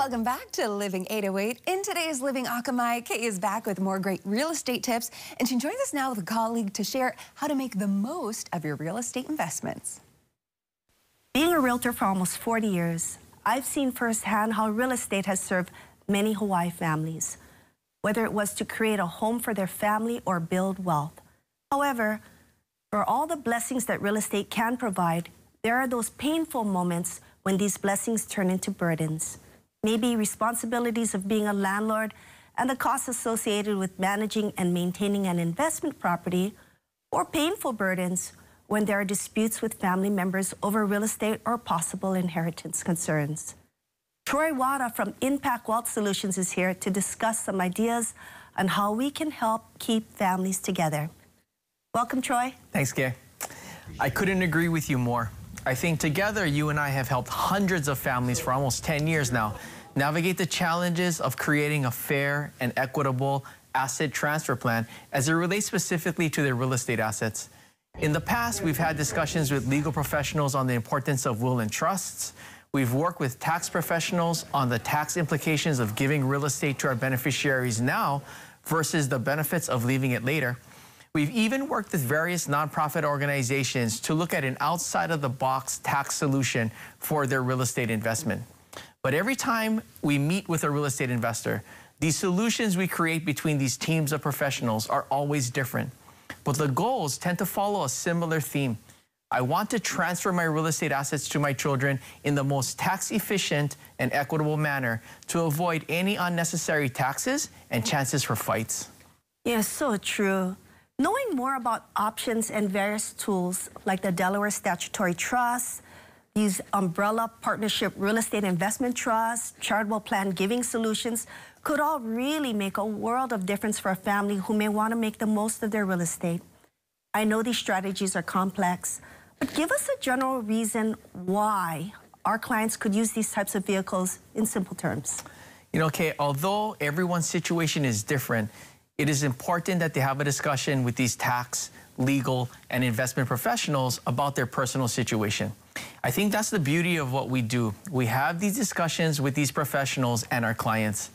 Welcome back to Living 808. In today's Living Akamai, Kay is back with more great real estate tips, and she joins us now with a colleague to share how to make the most of your real estate investments. Being a realtor for almost 40 years, I've seen firsthand how real estate has served many Hawaii families, whether it was to create a home for their family or build wealth. However, for all the blessings that real estate can provide, there are those painful moments when these blessings turn into burdens. Maybe responsibilities of being a landlord and the costs associated with managing and maintaining an investment property, or painful burdens when there are disputes with family members over real estate or possible inheritance concerns. Troy Wada from Impact Wealth Solutions is here to discuss some ideas on how we can help keep families together. Welcome, Troy. Thanks, Kay. I couldn't agree with you more. I think together you and I have helped hundreds of families for almost 10 years now navigate the challenges of creating a fair and equitable asset transfer plan as it relates specifically to their real estate assets. In the past, we've had discussions with legal professionals on the importance of will and trusts. We've worked with tax professionals on the tax implications of giving real estate to our beneficiaries now versus the benefits of leaving it later. We've even worked with various nonprofit organizations to look at an outside-of-the-box tax solution for their real estate investment. But every time we meet with a real estate investor, these solutions we create between these teams of professionals are always different. But the goals tend to follow a similar theme. I want to transfer my real estate assets to my children in the most tax-efficient and equitable manner to avoid any unnecessary taxes and chances for fights. Yeah, so true. Knowing more about options and various tools like the Delaware Statutory Trust, these umbrella partnership real estate investment trusts, charitable plan giving solutions could all really make a world of difference for a family who may want to make the most of their real estate. I know these strategies are complex, but give us a general reason why our clients could use these types of vehicles in simple terms. You know, Kay, although everyone's situation is different, it is important that they have a discussion with these tax, legal, and investment professionals about their personal situation. I think that's the beauty of what we do. We have these discussions with these professionals and our clients.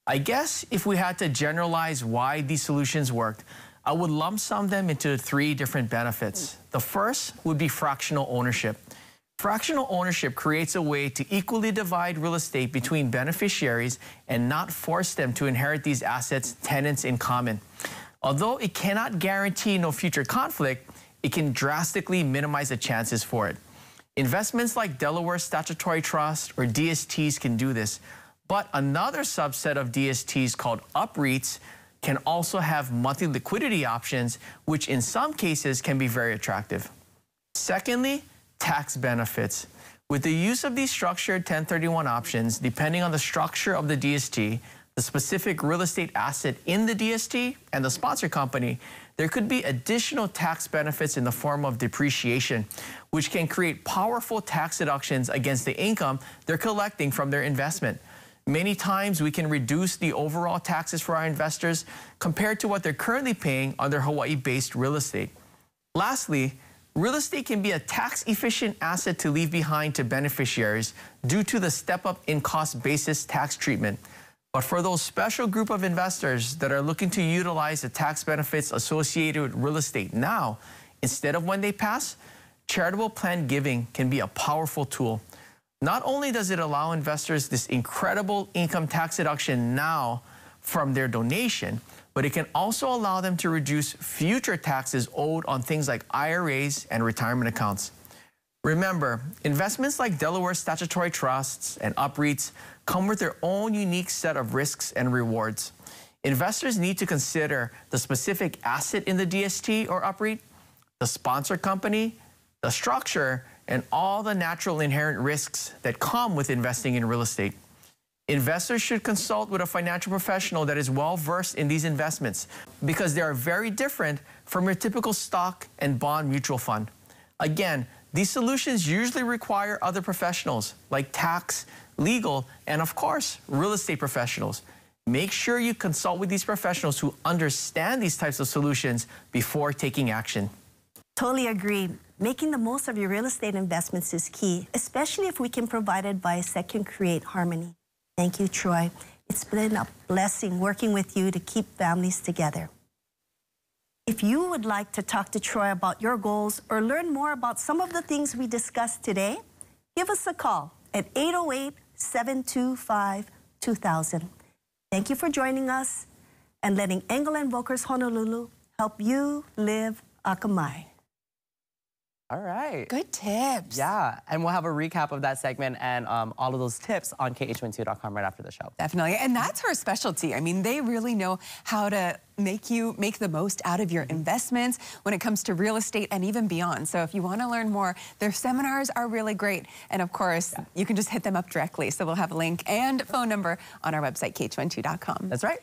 I guess if we had to generalize why these solutions worked, I would lump sum them into 3 different benefits. The first would be fractional ownership. Fractional ownership creates a way to equally divide real estate between beneficiaries and not force them to inherit these assets, tenants in common. Although it cannot guarantee no future conflict, it can drastically minimize the chances for it. Investments like Delaware Statutory Trust or DSTs can do this, but another subset of DSTs called UPREITs can also have monthly liquidity options, which in some cases can be very attractive. Secondly, tax benefits. With the use of these structured 1031 options, depending on the structure of the DST, the specific real estate asset in the DST, and the sponsor company, there could be additional tax benefits in the form of depreciation, which can create powerful tax deductions against the income they're collecting from their investment. Many times we can reduce the overall taxes for our investors compared to what they're currently paying on their Hawaii-based real estate. Lastly, real estate can be a tax-efficient asset to leave behind to beneficiaries due to the step-up in cost basis tax treatment. But for those special group of investors that are looking to utilize the tax benefits associated with real estate now, instead of when they pass, charitable plan giving can be a powerful tool. Not only does it allow investors this incredible income tax deduction now from their donation, but it can also allow them to reduce future taxes owed on things like IRAs and retirement accounts. Remember, investments like Delaware Statutory Trusts and UPREITs come with their own unique set of risks and rewards. Investors need to consider the specific asset in the DST or UPREIT, the sponsor company, the structure, and all the natural inherent risks that come with investing in real estate. Investors should consult with a financial professional that is well-versed in these investments because they are very different from your typical stock and bond mutual fund. Again, these solutions usually require other professionals like tax, legal, and of course, real estate professionals. Make sure you consult with these professionals who understand these types of solutions before taking action. Totally agree. Making the most of your real estate investments is key, especially if we can provide advice that can create harmony. Thank you, Troy. It's been a blessing working with you to keep families together. If you would like to talk to Troy about your goals or learn more about some of the things we discussed today, give us a call at 808-725-2000. Thank you for joining us and letting Engel and Volkers Honolulu help you live Akamai. All right. Good tips. Yeah, and we'll have a recap of that segment and all of those tips on KH12.com right after the show. Definitely, and that's her specialty. I mean, they really know how to make the most out of your investments when it comes to real estate and even beyond. So if you want to learn more, their seminars are really great. And of course, you can just hit them up directly. So we'll have a link and phone number on our website, KH12.com. That's right.